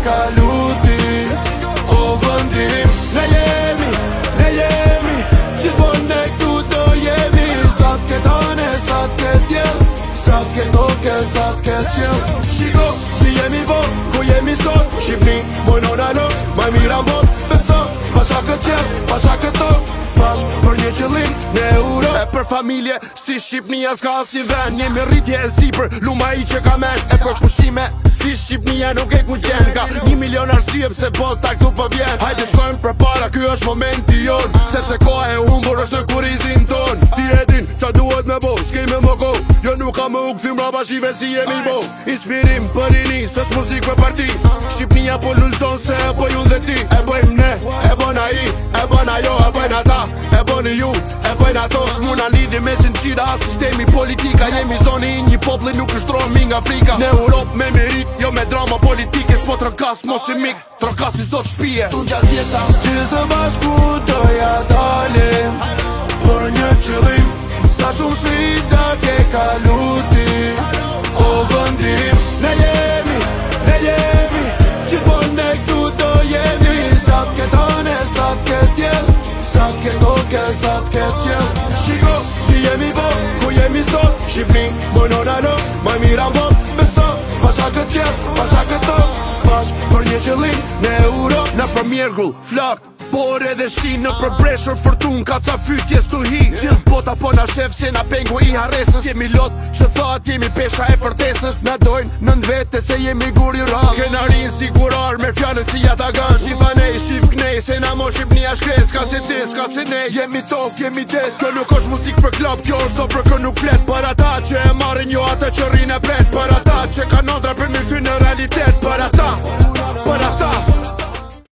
kalu ti. O vëndim, ne jemi gjithmonë ne këtu do jemi. Sa t'ke tane, sa t'ke tjel, sa t'ke toke, sa t'ke qel. Shiko, si jemi bo, ku jemi sot. Shqipni, mojnona lo, maj mira mbot. Beso, pasha këtë qel, pasha këtë tok. Pash për një qëllim në euro. E për familje, si Shqipnia s'ka si ven. Njemi rritje e sipër, luma i që ka men. E për pushime, si Shqipnia nuk e ku qen. Ka 1 milion arsye pse bota këtu po vjen. Hajde shkojmë për para, ky është momenti jon. Sepse koha e humbur është në kurizin ton. Ti e din, qa duhet me bo, s'kej me më ko. Jo nuk ka më u këthim raba shive si jemi bo. Inspirim për rini, s'është muzik për parti. Shqipnia po lullzon se e po ju dhe ti. E bëjmë ne, e bëna i, e bëna jo, e bëjna ta. E bëni ju, e bëjna to. S'muna lidhi me zinqira, sistemi politika. Jemi zoni i një popli, nuk nështrohemi nga Afrika. Në Europë me merit, jo me drama politike. S'po trënkas, mos i mik, trënkas i zot shpije. Tu gjatë tjeta, që së bashku doja dalim për një qëllim. Sa shumë sfida ke kalu ti. O vëndim, ne jemi gjithmonë ne këtu do jemi. Sa t'ke tane, sa t'ke tjel, sa t'ke toke, sa t'ke qel. Shiko, si jemi bo, ku jemi sot. Shqipni, mojnona lo, maj mira mbot. Beso, pasha këtë qel, pasha këtë tok. Pash për një qëllim në euro. Në për mjergull, flak, por edhe shi në përbreshur fortun. Ka ca fytjes tu hi. Gjithë bota po na shef se na pengu i haresës. Jemi lot që thot jemi pesha e fortesës. Na dojnë nën vete se jemi guri ram. Kena rinë sigurar me fjallën si jatagan. Shifanej, shif knej, se na mo Shqipnia shkret. Ska se ti, ska se nej. Jemi tok, jemi det. Kjo nuk është muzik për klop, kjo është so për kë nuk flet. Për ata që e marin jo ata që rinë e pret. Për ata që ka nodra për me thy në realitet. Për ata